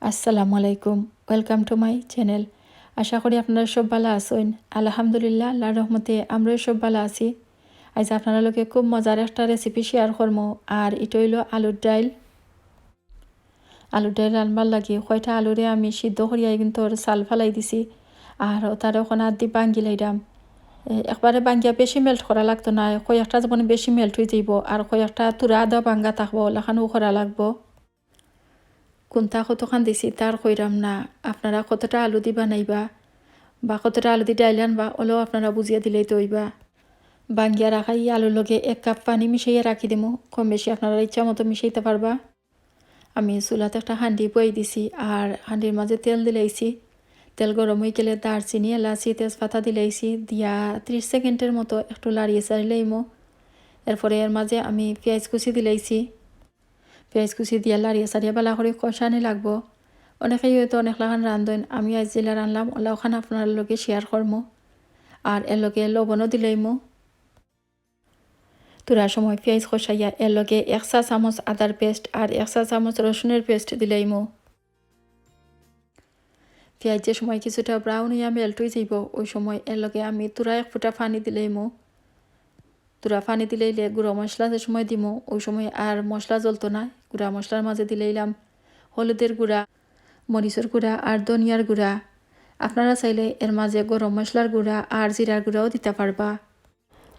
আসসালামু আলাইকুম, welcome to my channel. আশা করি আপনারা সব ভালো আছেন। আলহামদুলিল্লাহ, আল্লাহর রহমতে আমরাও সব ভালো আছি। আজ আপনারা লোকে খুব মজার একটা রেসিপি শেয়ার করবো। আর এটা হইল আলুর ডাইল। আলুর ডাইল রান্নার লাগে কয়টা আলুরে আমি সিদ্ধ করিয়া কিন্তু চাল ফালাই দিছি। আর তার ওখানে আদি বাঙ্গি লাইলাম। একবারে বাঙ্গিয়া বেশি মেল্ট করা লাগতো না, কয়েকটা যেমন বেশি মেল্ট হয়ে যাইব আর কয়েকটা তুরা আদা বাঙ্গা থাকবো, ওখানেও করা লাগবো। কোনটা কতখান দিছি তার কইরাম না, আপনারা কতটা আলু দি বানাইবা বা কতটা আলু দি ডাইল আনবা ওলেও আপনারা বুঝিয়ে দিলেই তো হইবা। বাঙ্গিয়া রাখাই আলুর লগে 1 কাপ পানি মিশাইয়া রাখি দেবো, কম বেশি আপনারা ইচ্ছা মতো মিশাইতে পারবা। আমি চুলাতে একটা হাঁডি বই দিছি আর হাঁডির মাঝে তেল দিলাইছি। তেল গরম হয়ে গেলে দারচিনি এলাচি তেজপাতা দিলাইছি, দিয়া 30 সেকেন্ডের মতো একটু লাড়িয়ে চাড়িলাইমো। এরপরে এর মাঝে আমি পেঁয়াজ কুচি দিলাইছি। পেঁয়াজ কুচি দিয়া লাড়িয়ে চাড়িয়ে বালা করে কষানি লাগবো। অনেকেই হয়তো অনেক লাগান রান্ধেন, আমি আজ জিলা রানলাম ওলা ওখানে আপনার লগে শেয়ার করবো। আর এর লগে লবণও দিলাইমো। তুরা সময় পেঁয়াজ কষাইয়া এর লগে 1 চা চামচ আদার পেস্ট আর 1 চা চামচ রসুনের পেস্ট দিলাইমো। পেঁয়াজ যে সময় কিছুটা ব্রাউন হইয়া মেল্ট হয়ে যাইব ওই সময় এর লগে আমি তুরা 1 ফুটা পানি দিলাইমো। তুরা পানি দিলাইলে গুঁড়ো মশলা যে সময় দিমো ওই সময় আর মশলা জ্বলতো না। গুঁড়া মশলার মাঝে দিলাইলাম হলুদের গুঁড়া, মরিচের গুঁড়া আর ধনিয়ার গুঁড়া। আপনারা চাইলে এর মাঝে গরম মশলার গুঁড়া আর জিরার গুঁড়াও দিতে পারবা।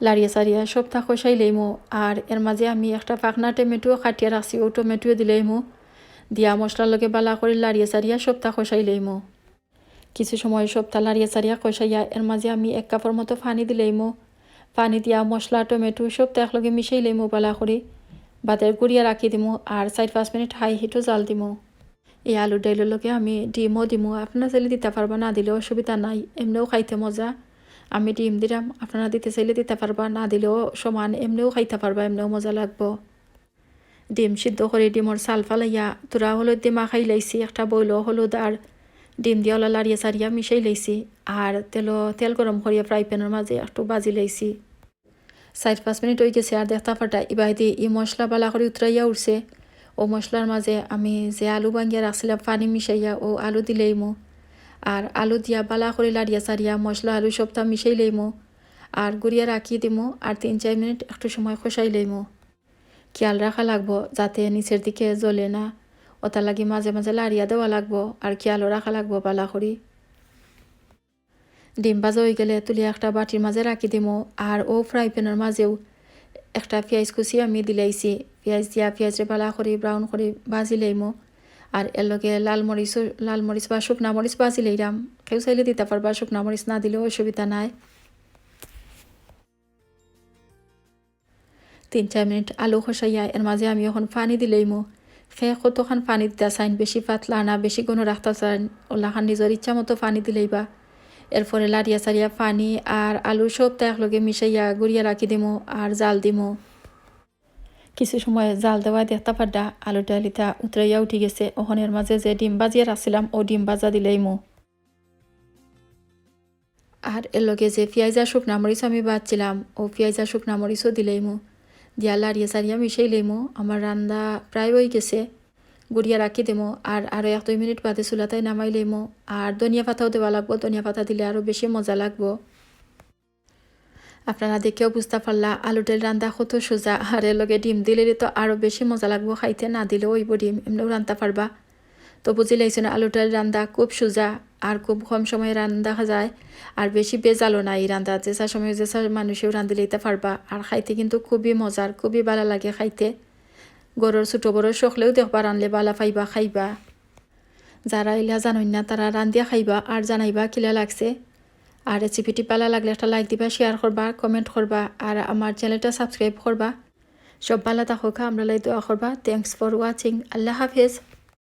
লাড়িয়া সারিয়া সবটা কষাইলাইমো। আর এর মাঝে আমি একটা পাকনা টমেটো কাটিয়ে রাখছি, ও টমেটো দিলাইমো। দিয়া মশলার লগে বালা করে লাড়িয়া সারিয়া সবটা কষাইলাইমো। কিছু সময় সবটা লাড়িয়া সারিয়া কষাইয়া এর মাঝে আমি 1 কাপের মতো পানি দিলাইমো। পানি দিয়া মশলা টমেটো সবটা একলগে মিশাইলাইমো বালা করে। বাতের গুড়িয়া রাখি দিমো আর 4-5 মিনিট হাই হিটও জাল দিমো। এই আলুর ডাইলের লগে আমি ডিমও দিমো, আপনারা চাইলে দিতে পারবা, না দিলেও অসুবিধা নাই, এমনিও খাইতে মজা। আমি ডিম দিলাম, আপনারা দিতে চাইলে দিতে পারবা, না দিলেও সমান, এমনিও খাইতে পারবা, এমনিও মজা লাগবো। ডিম সিদ্ধ করে ডিমর চাল ফালাইয়া তোরা হলুদ দিয়ে মাখাই লাইছি, একটা বইল হলুদ আর ডিম দিয়ে ওলা লাড়িয়া সারিয়া মিশাই লাইছি। আর তেল গরম করিয়া ফ্রাই প্যানের মাঝে একটু বাজি লাইছি। 4-5 মিনিট হয়ে গেছে আর দেখতে পারটা এবার দিয়ে এই মশলা বালা করে উতরাইয়া উঠছে। ও মশলার মাঝে আমি যে আলু ভাঙ্গিয়া রাখছিলাম পানি মিশাইয়া ও আলু দিলাইমো। আর আলু দিয়া বালা করে লাড়িয়া সারিয়া মশলা আলু সবটা মিশাই লাইমো। আর গুড়িয়া রাখি দিমো আর 3-4 মিনিট একটু সময় কষাই লাইমো। খেয়াল রাখা লাগবো যাতে নিচের দিকে জ্বলে না, ওটা লাগি মাঝে মাঝে লাড়িয়া দেওয়া লাগবো আর খেয়ালও রাখা লাগবো বালা করি। ডিম ভাজা হয়ে গেলে তুলিয়া একটা বাটির মাঝে রাখি দিমো। আর ও ফ্রাই প্যানের মাঝেও একটা পেঁয়াজ কুচি আমি দিলাইছি। পেঁয়াজ দিয়া পেঁয়াজে বালা করে ব্রাউন করে ভাজি লাইমো। আর এর লগে লাল মরিচ বা শুকনা মরিচ ভাজি লাইলাম। কেউ চাইলে দিতে পারবা, শুকনা মরিচ না দিলেও অসুবিধা নাই। 3-4 মিনিট আলু খসাইয়া এর মাঝে আমি এখন পানি দিলাইমো। কতখান পানি দিতে চাইন, বেশি পাতলা না বেশি ঘন রাখতে চাইন, ওলাখান নিজের ইচ্ছা মতো পানি দিলাইবা। এরপরে লাড়িয়া সারিয়া পানি আর আলু সবটা একলগে মিশাইয়া গুড়িয়া রাখি দিমো আর জাল দিমো। কিছু সময় জাল দেওয়া দেখতে পারডা আলু ডালিটা উতরাইয়া উঠি গেছে। ওখানের মাঝে যে ডিম ভাজিয়া রাখছিলাম ও ডিম ভাজা দিলাইমো। আর এর লগে যে পেঁয়াজা শুকনা মরিচ আমি বাজছিলাম ও পেঁয়াজা শুকনা মরিচও দিলাইমো। দিয়া লাড়িয়া সারিয়া মিশাই লাইমো। আমার রান্না প্রায় হয়ে গেছে, গুড়িয়া রাখি দেবো। আর আরও 1-2 মিনিট বাদে চুলাটাই নামাই লাইমো। আর ধনিয়া পাতাও দেওয়া লাগবো, ধনিয়া পাতা দিলে আরও বেশি মজা লাগবো। আপনারা দেখেও বুঝতে পারলা আলু ডাল রান্না কত সোজা। আর এর লগে ডিম দিলে তো আরও বেশি মজা লাগবো খাইতে, না দিলেও ওইব ডিম এমনিও রান্না পারবা। তো বুঝি লাইছো না, আলু ডাল রান্না খুব সোজা আর খুব কম সময়ে রান্না যায়। আর বেশি বেজালো না এই রান্না, যেসা সময় যেসা মানুষেও রান্ধি লইতে পারবা। আর খাইতে কিন্তু খুবই মজার, খুবই ভালো লাগে খাইতে। গরুর ছোটো বড় সকলেও দেখবা রানলে বালা পাইবা খাইবা। যারা ইলা জানই না তারা রান্ধিয়া খাইবা আর জানাইবা কিলা লাগছে। আর রেসিপিটি ভালো লাগলে একটা লাইক দিবা, শেয়ার করবা, কমেন্ট করবা আর আমার চ্যানেলটা সাবস্ক্রাইব করবা। সব ভালো থাকুক, আমরা লাই দোয়া করবা। Thanks for watching. আল্লাহ হাফেজ।